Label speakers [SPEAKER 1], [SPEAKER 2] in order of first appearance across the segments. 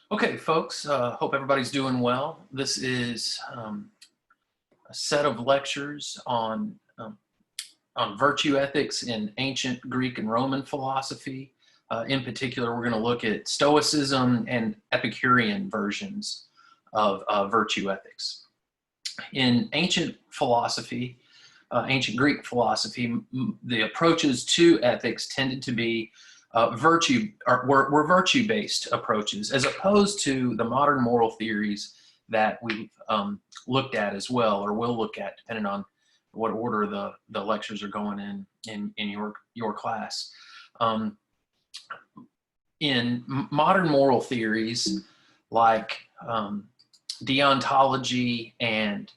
[SPEAKER 1] Okay, folks, hope everybody's doing well. This is a set of lectures on virtue ethics in ancient Greek and Roman philosophy. In particular, we're going to look at Stoicism and Epicurean versions of virtue ethics. In ancient philosophy, ancient Greek philosophy, the approaches to ethics tended to be were virtue-based approaches, as opposed to the modern moral theories that we've looked at as well, or will look at, depending on what order the lectures are going in your class. In modern moral theories like deontology and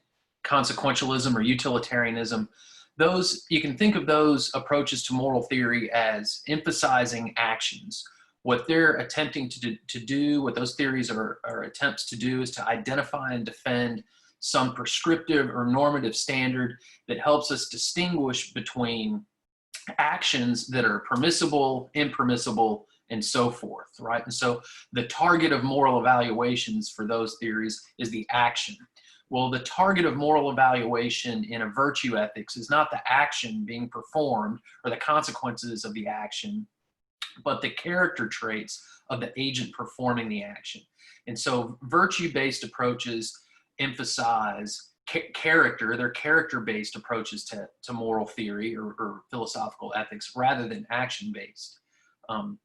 [SPEAKER 1] consequentialism or utilitarianism, those, you can think of those approaches to moral theory as emphasizing actions. What they're attempting to do, what those theories are attempts to do, is to identify and defend some prescriptive or normative standard that helps us distinguish between actions that are permissible, impermissible, and so forth, right? And so the target of moral evaluations for those theories is the action. Well, the target of moral evaluation in a virtue ethics is not the action being performed or the consequences of the action, but the character traits of the agent performing the action. And so virtue-based approaches emphasize character, they're character-based approaches to moral theory or philosophical ethics, rather than action-based. And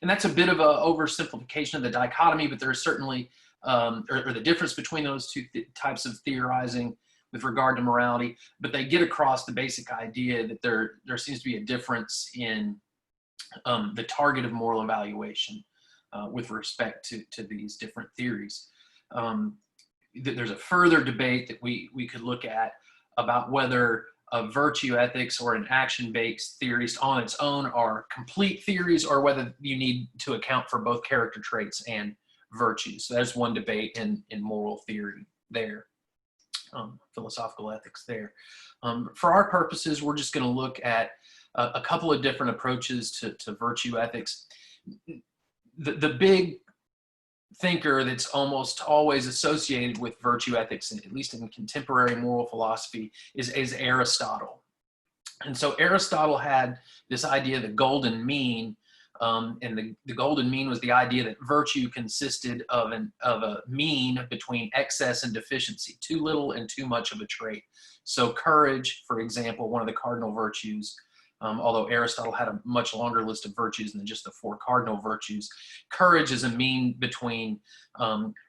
[SPEAKER 1] that's a bit of an oversimplification of the dichotomy, but there's certainly or the difference between those two types of theorizing with regard to morality, but they get across the basic idea that there seems to be a difference in the target of moral evaluation with respect to these different theories. There's a further debate that we could look at about whether a virtue ethics or an action-based theories on its own are complete theories, or whether you need to account for both character traits and virtues. So there's one debate in moral theory there, philosophical ethics there. For our purposes, we're just going to look at a couple of different approaches to virtue ethics. The big thinker that's almost always associated with virtue ethics, at least in contemporary moral philosophy, is Aristotle. And so Aristotle had this idea of the golden mean. And the golden mean was the idea that virtue consisted of a mean between excess and deficiency, too little and too much of a trait. So courage, for example, one of the cardinal virtues, although Aristotle had a much longer list of virtues than just the 4 cardinal virtues, courage is a mean between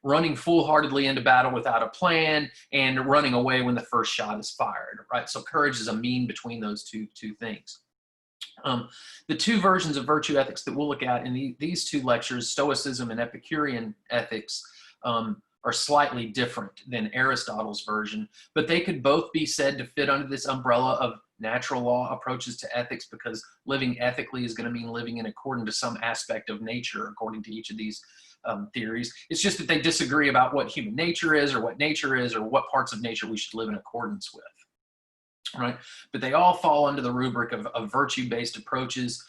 [SPEAKER 1] running foolhardily into battle without a plan and running away when the first shot is fired, right? So courage is a mean between those two things. The two versions of virtue ethics that we'll look at in these two lectures, Stoicism and Epicurean ethics, are slightly different than Aristotle's version, but they could both be said to fit under this umbrella of natural law approaches to ethics, because living ethically is going to mean living in accordance to some aspect of nature, according to each of these theories. It's just that they disagree about what human nature is, or what nature is, or what parts of nature we should live in accordance with. Right, but they all fall under the rubric of virtue-based approaches.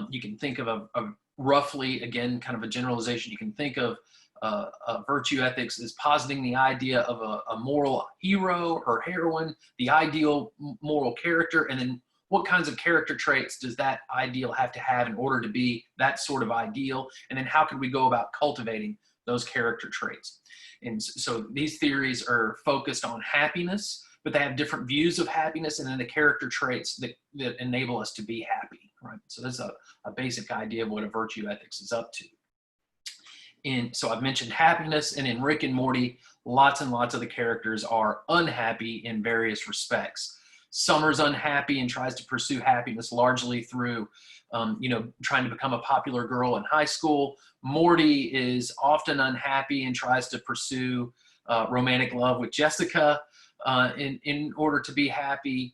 [SPEAKER 1] You can think of a roughly, again, kind of a generalization. You can think of virtue ethics as positing the idea of a moral hero or heroine, the ideal moral character, and then what kinds of character traits does that ideal have to have in order to be that sort of ideal, and then how can we go about cultivating those character traits. And so these theories are focused on happiness, but they have different views of happiness, and then the character traits that enable us to be happy, right? So that's a basic idea of what a virtue ethics is up to. So I've mentioned happiness, and in Rick and Morty, lots and lots of the characters are unhappy in various respects. Summer's unhappy and tries to pursue happiness largely through, trying to become a popular girl in high school. Morty is often unhappy and tries to pursue romantic love with Jessica. In order to be happy.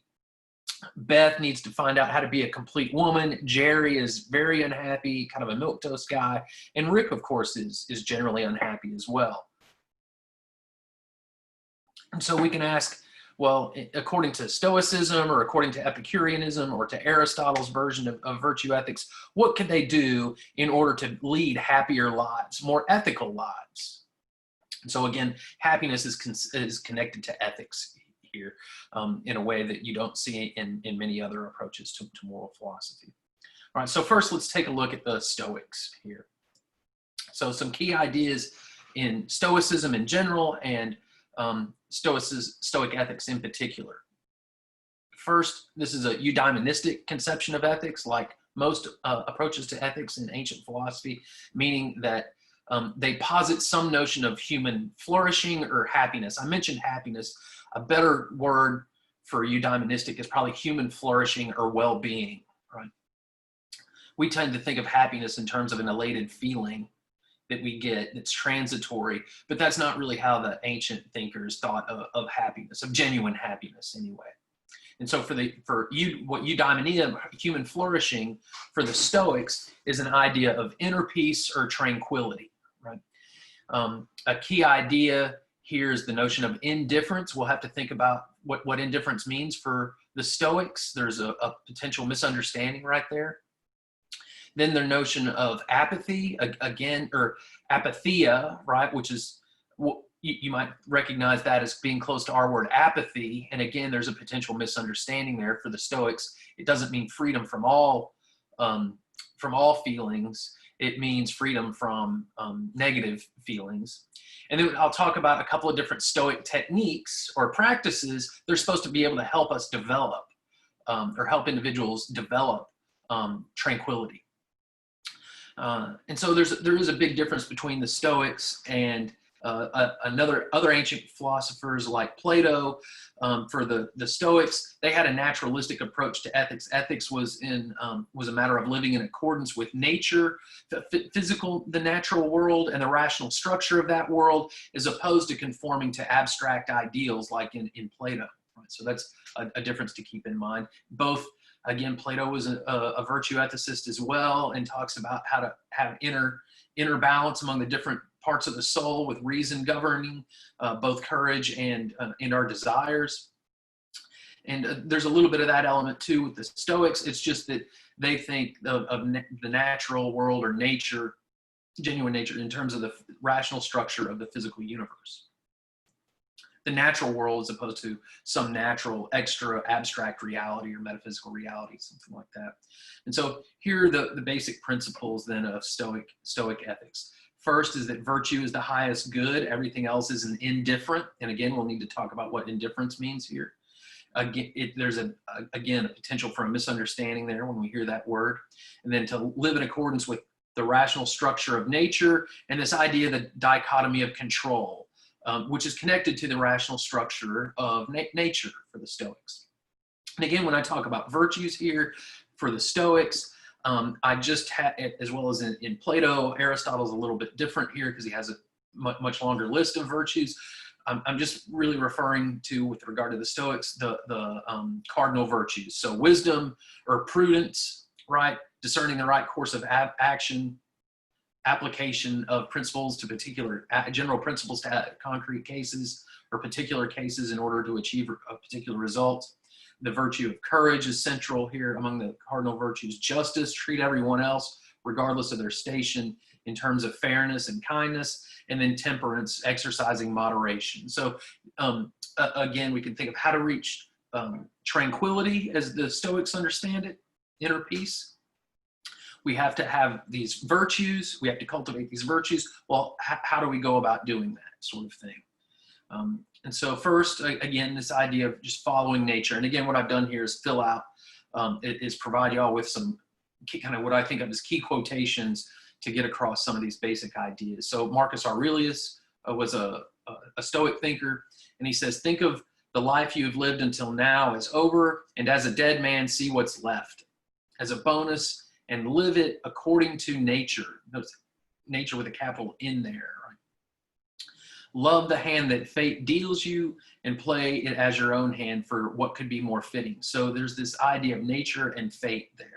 [SPEAKER 1] Beth needs to find out how to be a complete woman. Jerry is very unhappy, kind of a milquetoast guy. And Rick, of course, is generally unhappy as well. And so we can ask, Well, according to Stoicism or according to Epicureanism or to Aristotle's version of virtue ethics, what could they do in order to lead happier lives, more ethical lives? So again, happiness is connected to ethics here in a way that you don't see in many other approaches to moral philosophy. All right, so first let's take a look at the Stoics here. So some key ideas in Stoicism in general and Stoic ethics in particular. First, this is a eudaimonistic conception of ethics, like most approaches to ethics in ancient philosophy, meaning that they posit some notion of human flourishing or happiness. I mentioned happiness. A better word for eudaimonistic is probably human flourishing or well-being, right? We tend to think of happiness in terms of an elated feeling that we get that's transitory, but that's not really how the ancient thinkers thought of happiness, of genuine happiness anyway. And so what eudaimonia, human flourishing, for the Stoics is an idea of inner peace or tranquility, right? A key idea here is the notion of indifference. We'll have to think about what indifference means for the Stoics. There's a potential misunderstanding right there. Then the notion of apathy, again, or apatheia, right, which is, you might recognize that as being close to our word apathy. And again, there's a potential misunderstanding there for the Stoics. It doesn't mean freedom from all feelings. It means freedom from negative feelings. And then I'll talk about a couple of different Stoic techniques or practices. They're supposed to be able to help us develop or help individuals develop tranquility. And so there is a big difference between the Stoics and other ancient philosophers like Plato. For the Stoics, they had a naturalistic approach to ethics. Ethics was a matter of living in accordance with nature, the natural world, and the rational structure of that world, as opposed to conforming to abstract ideals like in Plato. Right? So that's a difference to keep in mind. Both. Again, Plato was a virtue ethicist as well, and talks about how to have inner balance among the different parts of the soul, with reason governing both courage and our desires. And there's a little bit of that element too with the Stoics. It's just that they think of the natural world or nature, genuine nature, in terms of the rational structure of the physical universe. The natural world as opposed to some natural extra abstract reality or metaphysical reality, something like that. And so here are the basic principles then of Stoic ethics. First is that virtue is the highest good. Everything else is an indifferent. And again, we'll need to talk about what indifference means here. Again, there's a potential for a misunderstanding there when we hear that word. And then to live in accordance with the rational structure of nature and this idea of the dichotomy of control, which is connected to the rational structure of nature for the Stoics. And again, when I talk about virtues here for the Stoics, I just had, as well as in Plato, Aristotle's a little bit different here because he has a much longer list of virtues. I'm just really referring to, with regard to the Stoics, the cardinal virtues. So wisdom or prudence, right? Discerning the right course of action, application of principles to general principles to concrete cases or particular cases in order to achieve a particular result. The virtue of courage is central here among the cardinal virtues. Justice, treat everyone else regardless of their station in terms of fairness and kindness. And then temperance, exercising moderation. So again, we can think of how to reach tranquility as the Stoics understand it, inner peace. We have to have these virtues. We have to cultivate these virtues. Well, how do we go about doing that sort of thing? And so first, again, this idea of just following nature. And again, what I've done here is fill out, is provide y'all with some kind of what I think of as key quotations to get across some of these basic ideas. So Marcus Aurelius was a Stoic thinker, and he says, think of the life you've lived until now as over, and as a dead man, see what's left as a bonus, and live it according to nature. Nature with a capital N there. Right? Love the hand that fate deals you and play it as your own hand for what could be more fitting. So there's this idea of nature and fate there.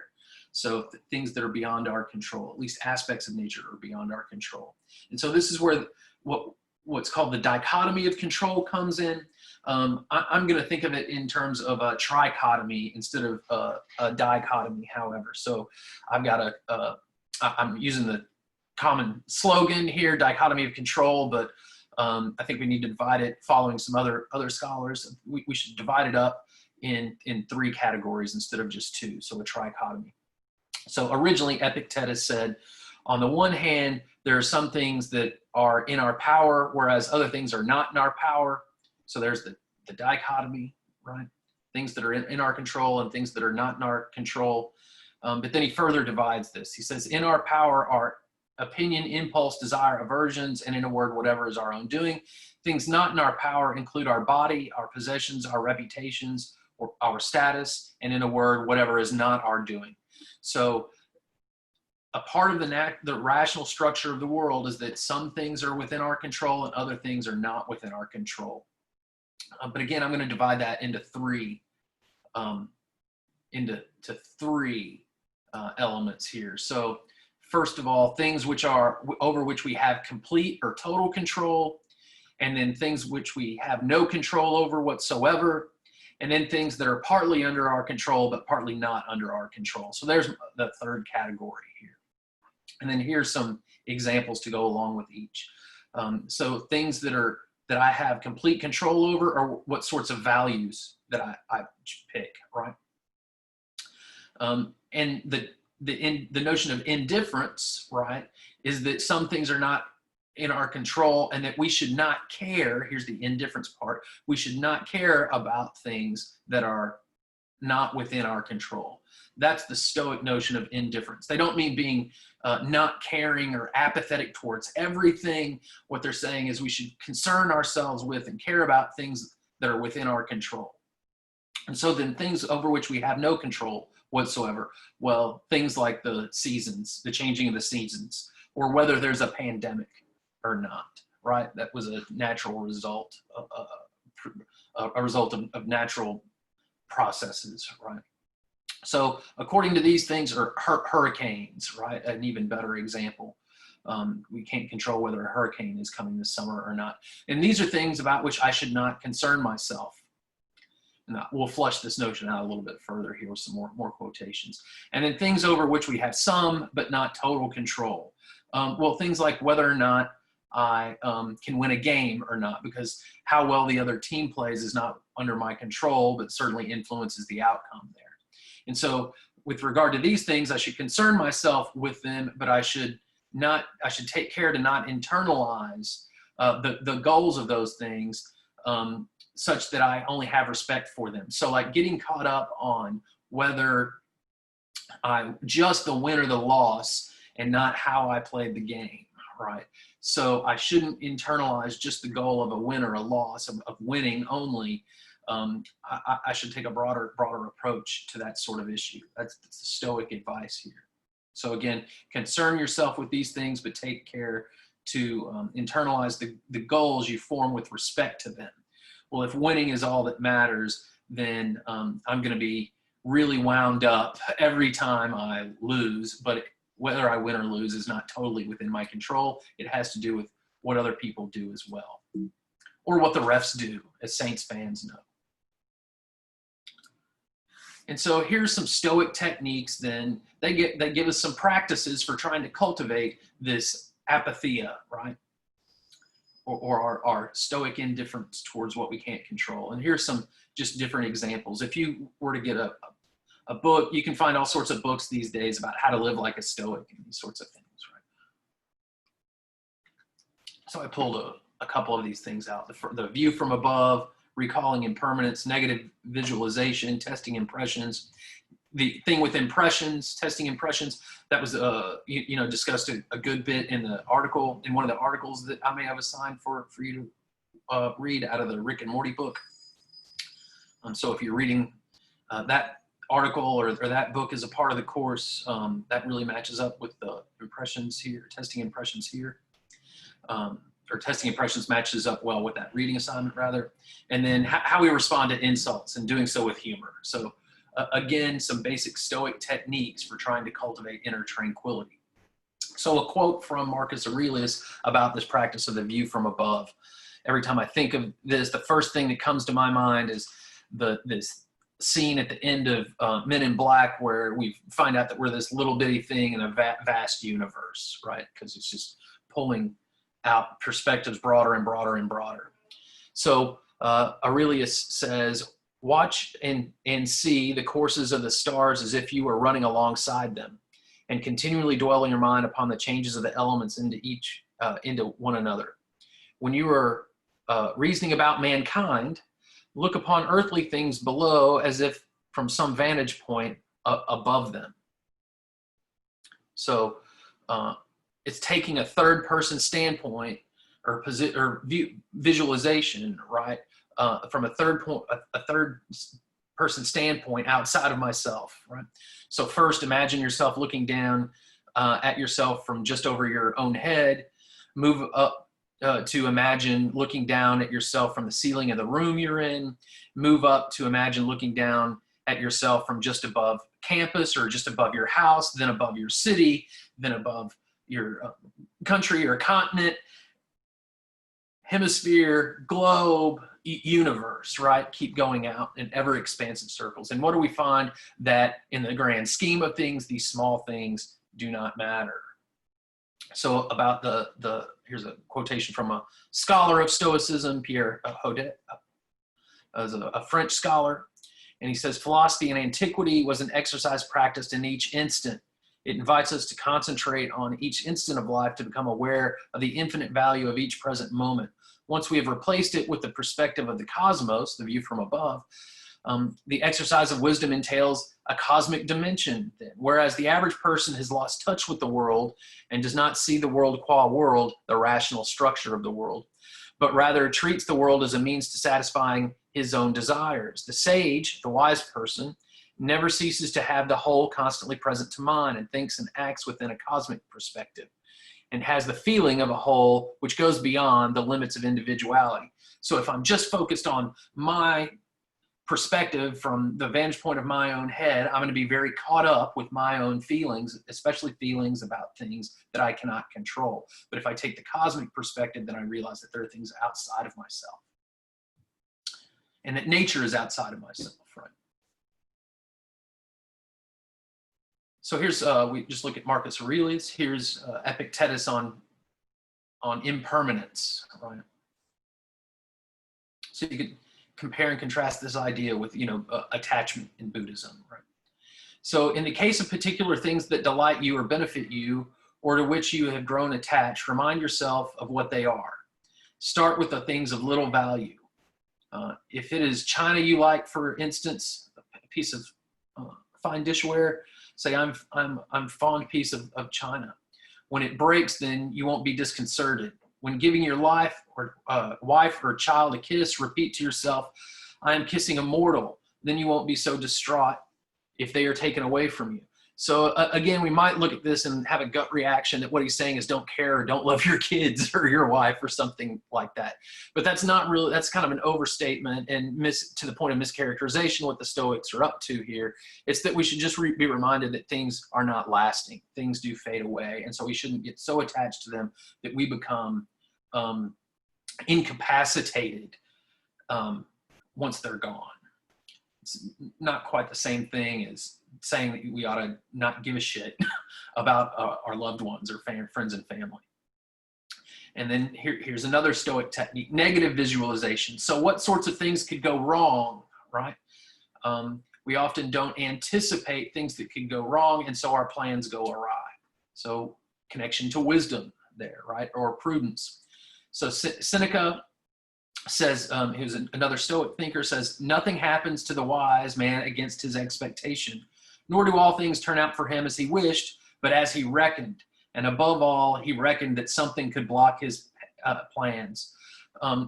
[SPEAKER 1] So things that are beyond our control, at least aspects of nature are beyond our control. And so this is where what what's called the dichotomy of control comes in. I'm going to think of it in terms of a trichotomy instead of a dichotomy, however. So I've got I'm using the common slogan here, dichotomy of control, but I think we need to divide it, following some other scholars. We should divide it up in 3 categories instead of just 2, so a trichotomy. So originally Epictetus said, on the one hand, there are some things that are in our power, whereas other things are not in our power. So there's the dichotomy, right? Things that are in our control and things that are not in our control. But then he further divides this. He says, in our power are opinion, impulse, desire, aversions, and in a word, whatever is our own doing. Things not in our power include our body, our possessions, our reputations, or our status, and in a word, whatever is not our doing. So a part of the rational structure of the world is that some things are within our control and other things are not within our control. But again, I'm going to divide that into three elements here. So first of all, things over which we have complete or total control, and then things which we have no control over whatsoever, and then things that are partly under our control but partly not under our control. So there's the third category here. And then here's some examples to go along with each. So things that I have complete control over are what sorts of values that I pick, right? And the notion of indifference, right, is that some things are not in our control and that we should not care. Here's the indifference part. We should not care about things that are not within our control. That's the Stoic notion of indifference. They don't mean being not caring or apathetic towards everything. What they're saying is we should concern ourselves with and care about things that are within our control. And so then things over which we have no control whatsoever, well, things like the seasons, the changing of the seasons, or whether there's a pandemic or not, right? That was a natural result, a result of natural processes, right? So according to these things are hurricanes, right? An even better example. We can't control whether a hurricane is coming this summer or not. And these are things about which I should not concern myself. And we'll flush this notion out a little bit further here with some more quotations. And then things over which we have some but not total control. Well, things like whether or not I can win a game or not, because how well the other team plays is not under my control, but certainly influences the outcome there. And so with regard to these things, I should concern myself with them, but I should take care to not internalize the goals of those things such that I only have respect for them. So like getting caught up on whether I just the win or the loss and not how I played the game, right? So I shouldn't internalize just the goal of a win or a loss, of winning only. I should take a broader approach to that sort of issue. That's the Stoic advice here. So again, concern yourself with these things, but take care to internalize the goals you form with respect to them. Well, if winning is all that matters, then I'm going to be really wound up every time I lose, but whether I win or lose is not totally within my control. It has to do with what other people do as well, or what the refs do, as Saints fans know. And so here's some Stoic techniques then. They give us some practices for trying to cultivate this apatheia, right? Or our Stoic indifference towards what we can't control. And here's some just different examples. If you were to get a book, you can find all sorts of books these days about how to live like a Stoic and these sorts of things, right? So I pulled a couple of these things out. The view from above, recalling impermanence, negative visualization, testing impressions. The thing with impressions, testing impressions, that was discussed a good bit in the article, in one of the articles that I may have assigned for you to read out of the Rick and Morty book. So if you're reading that article or that book as a part of the course, that really matches up with the impressions here, testing impressions here. Or testing impressions matches up well with that reading assignment rather. And then how we respond to insults and doing so with humor. So again, some basic Stoic techniques for trying to cultivate inner tranquility. So a quote from Marcus Aurelius about this practice of the view from above. Every time I think of this, the first thing that comes to my mind is this scene at the end of Men in Black, where we find out that we're this little bitty thing in a vast universe, right? Because it's just pulling out perspectives broader and broader and broader. So Aurelius says, watch and see the courses of the stars as if you were running alongside them, and continually dwell in your mind upon the changes of the elements into one another. When you are reasoning about mankind, look upon earthly things below as if from some vantage point above them. So it's taking a third person standpoint or visualization, right? From a third person standpoint outside of myself, right? So first, imagine yourself looking down at yourself from just over your own head. Move up to imagine looking down at yourself from the ceiling of the room you're in. Move up to imagine looking down at yourself from just above campus or just above your house, then above your city, then above your country or continent, hemisphere, globe, universe, right? Keep going out in ever expansive circles. And what do we find? That in the grand scheme of things, these small things do not matter. So about here's a quotation from a scholar of Stoicism, Pierre Haudet, as a French scholar. And he says, philosophy in antiquity was an exercise practiced in each instant. It invites us to concentrate on each instant of life to become aware of the infinite value of each present moment. Once we have replaced it with the perspective of the cosmos, the view from above, the exercise of wisdom entails a cosmic dimension then, whereas the average person has lost touch with the world and does not see the world qua world, the rational structure of the world, but rather treats the world as a means to satisfying his own desires. The sage, the wise person, never ceases to have the whole constantly present to mind and thinks and acts within a cosmic perspective, and has the feeling of a whole which goes beyond the limits of individuality. So if I'm just focused on my perspective from the vantage point of my own head, I'm going to be very caught up with my own feelings, especially feelings about things that I cannot control. But if I take the cosmic perspective, then I realize that there are things outside of myself, and that nature is outside of myself, right? So here's, we just look at Marcus Aurelius. Here's Epictetus on impermanence, right? So you could compare and contrast this idea with, attachment in Buddhism, right? So in the case of particular things that delight you or benefit you, or to which you have grown attached, remind yourself of what they are. Start with the things of little value. If it is china you like, for instance, a piece of fine dishware, say I'm fond piece of china. When it breaks, then you won't be disconcerted. When giving your wife or child a kiss, repeat to yourself, I am kissing a mortal. Then you won't be so distraught if they are taken away from you. So again, we might look at this and have a gut reaction that what he's saying is don't care or don't love your kids or your wife or something like that. But that's not really, that's kind of an overstatement and to the point of mischaracterization what the Stoics are up to here. It's that we should just be reminded that things are not lasting. Things do fade away. And so we shouldn't get so attached to them that we become incapacitated once they're gone. It's not quite the same thing as saying that we ought to not give a shit about our loved ones or friends and family. And then here's another Stoic technique, negative visualization. So what sorts of things could go wrong, right? We often don't anticipate things that could go wrong, and so our plans go awry. So connection to wisdom there, right? Or prudence. So Seneca says, who's another Stoic thinker, says, nothing happens to the wise man against his expectation, nor do all things turn out for him as he wished, but as he reckoned. And above all, he reckoned that something could block his plans.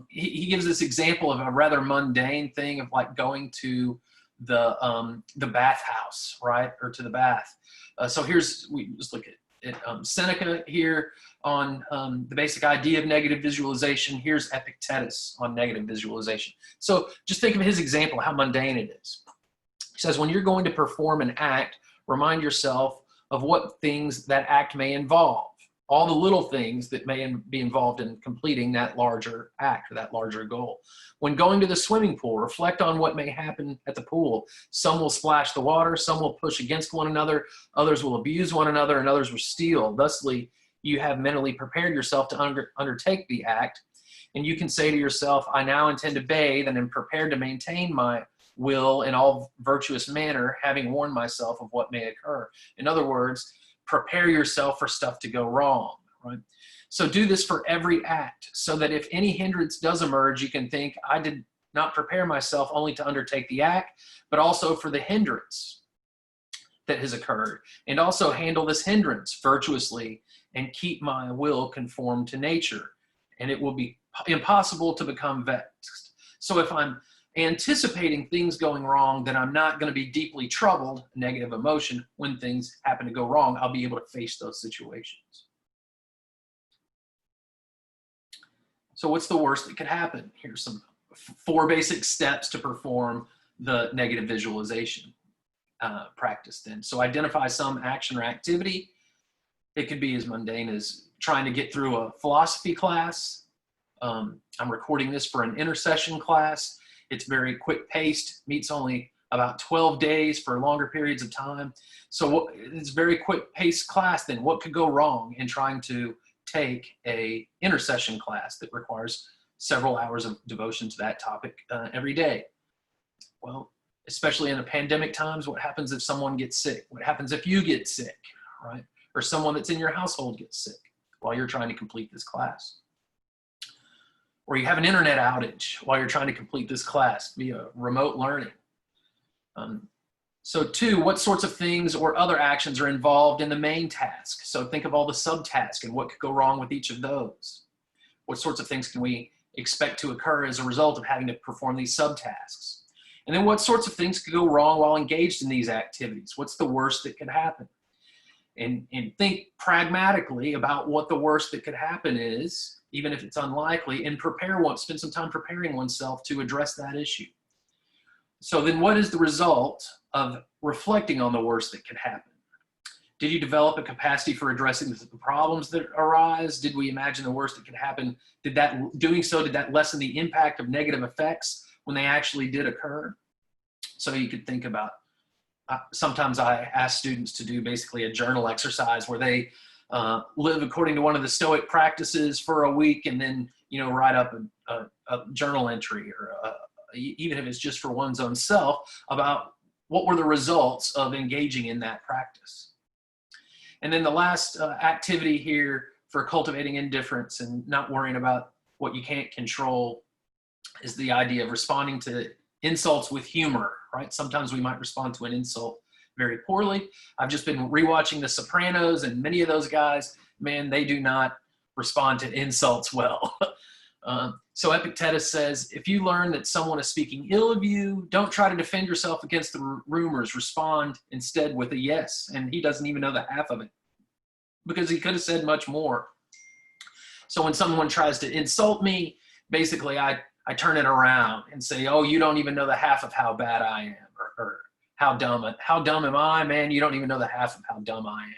[SPEAKER 1] He gives this example of a rather mundane thing of like going to the bathhouse, right? Or to the bath. So we just look at Seneca here on the basic idea of negative visualization. Here's Epictetus on negative visualization. So just think of his example, how mundane it is. He says, when you're going to perform an act, remind yourself of what things that act may involve, all the little things that may be involved in completing that larger act or that larger goal. When going to the swimming pool, reflect on what may happen at the pool. Some will splash the water, some will push against one another, others will abuse one another, and others will steal. Thusly, you have mentally prepared yourself to undertake the act, and you can say to yourself, I now intend to bathe and am prepared to maintain my will in all virtuous manner, having warned myself of what may occur. In other words, prepare yourself for stuff to go wrong, right? So do this for every act, so that if any hindrance does emerge, you can think, I did not prepare myself only to undertake the act, but also for the hindrance that has occurred, and also handle this hindrance virtuously and keep my will conformed to nature, and it will be impossible to become vexed. So if I'm anticipating things going wrong, then I'm not going to be deeply troubled, negative emotion, when things happen to go wrong. I'll be able to face those situations. So what's the worst that could happen? Here's some 4 basic steps to perform the negative visualization practice then. So identify some action or activity. It could be as mundane as trying to get through a philosophy class. I'm recording this for an intercession class. It's very quick paced, meets only about 12 days for longer periods of time. So it's a very quick paced class. Then what could go wrong in trying to take a intercession class that requires several hours of devotion to that topic every day? Well, especially in the pandemic times, what happens if someone gets sick? What happens if you get sick, right? Or someone that's in your household gets sick while you're trying to complete this class? Or you have an internet outage while you're trying to complete this class via remote learning. So 2, what sorts of things or other actions are involved in the main task? So think of all the subtasks and what could go wrong with each of those. What sorts of things can we expect to occur as a result of having to perform these subtasks? And then what sorts of things could go wrong while engaged in these activities? What's the worst that could happen? And think pragmatically about what the worst that could happen is, even if it's unlikely, and spend some time preparing oneself to address that issue. So then what is the result of reflecting on the worst that could happen? Did you develop a capacity for addressing the problems that arise? Did we imagine the worst that could happen? Did that lessen the impact of negative effects when they actually did occur? So you could think about, sometimes I ask students to do basically a journal exercise where they live according to one of the Stoic practices for a week, and then write up a journal entry, or even if it's just for one's own self, about what were the results of engaging in that practice. And then the last activity here for cultivating indifference and not worrying about what you can't control is the idea of responding to insults with humor, right? Sometimes we might respond to an insult very poorly. I've just been rewatching The Sopranos, and many of those guys, man, they do not respond to insults well. So Epictetus says, if you learn that someone is speaking ill of you, don't try to defend yourself against the rumors. Respond instead with a yes. And he doesn't even know the half of it, because he could have said much more. So when someone tries to insult me, basically I turn it around and say, oh, you don't even know the half of how bad I am, or how dumb am I, man? You don't even know the half of how dumb I am.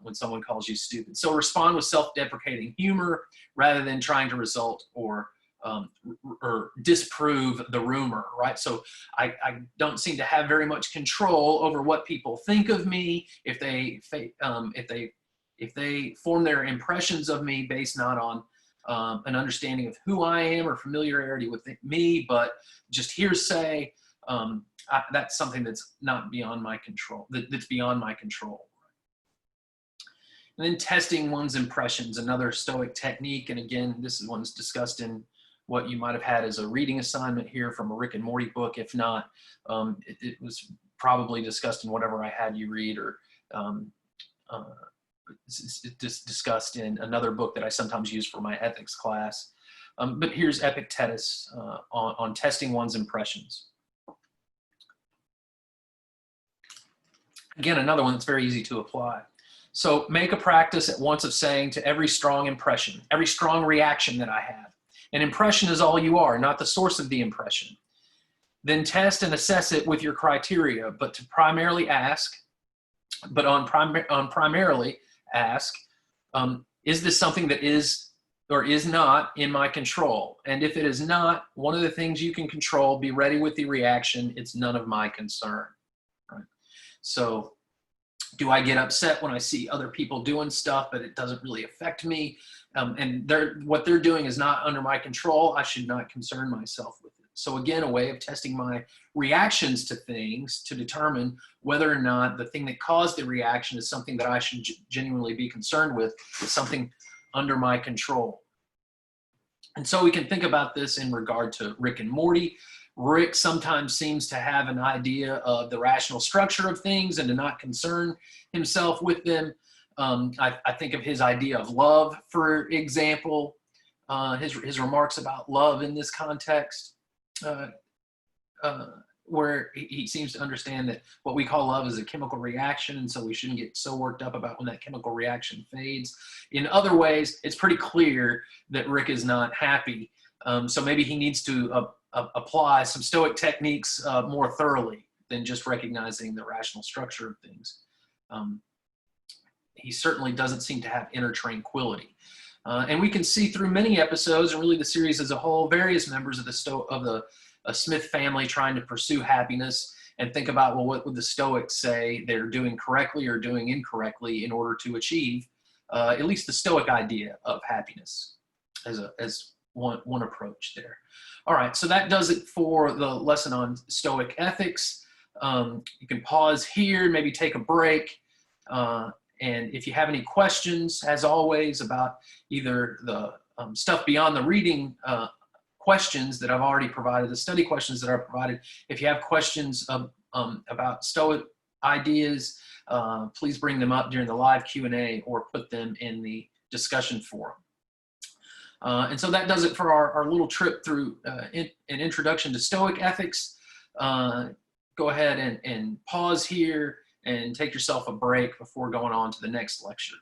[SPEAKER 1] When someone calls you stupid. So respond with self-deprecating humor rather than trying to result or disprove the rumor, right? So I don't seem to have very much control over what people think of me if they form their impressions of me based not on an understanding of who I am or familiarity with me, but just hearsay. That's something that's not beyond my control. That's beyond my control. And then testing one's impressions, another Stoic technique. And again, this one's discussed in what you might have had as a reading assignment here from a Rick and Morty book. If not, it was probably discussed in whatever I had you read, or discussed in another book that I sometimes use for my ethics class. But here's Epictetus on testing one's impressions. Again, another one that's very easy to apply. So make a practice at once of saying to every strong impression, every strong reaction that I have, an impression is all you are, not the source of the impression. Then test and assess it with your criteria, but to primarily ask, but on primarily ask, is this something that is or is not in my control? And if it is not one of the things you can control, be ready with the reaction, it's none of my concern. Right? So do I get upset when I see other people doing stuff, but it doesn't really affect me? And what they're doing is not under my control. I should not concern myself with it. So again, a way of testing my reactions to things to determine whether or not the thing that caused the reaction is something that I should genuinely be concerned with, is something under my control. And so we can think about this in regard to Rick and Morty. Rick sometimes seems to have an idea of the rational structure of things and to not concern himself with them. I think of his idea of love, for example, his remarks about love in this context, where he seems to understand that what we call love is a chemical reaction, and so we shouldn't get so worked up about when that chemical reaction fades. In other ways, it's pretty clear that Rick is not happy. So maybe he needs to apply some Stoic techniques more thoroughly than just recognizing the rational structure of things. He certainly doesn't seem to have inner tranquility. And we can see through many episodes, and really the series as a whole, various members of the Smith family trying to pursue happiness and think about, well, what would the Stoics say they're doing correctly or doing incorrectly in order to achieve at least the Stoic idea of happiness as one approach there. All right, so that does it for the lesson on Stoic ethics. You can pause here, maybe take a break. And if you have any questions, as always, about either the stuff beyond the reading questions that I've already provided, the study questions that I've provided, if you have questions about Stoic ideas, please bring them up during the live Q&A or put them in the discussion forum. And so that does it for our little trip through an introduction to Stoic ethics. Go ahead and pause here and take yourself a break before going on to the next lecture.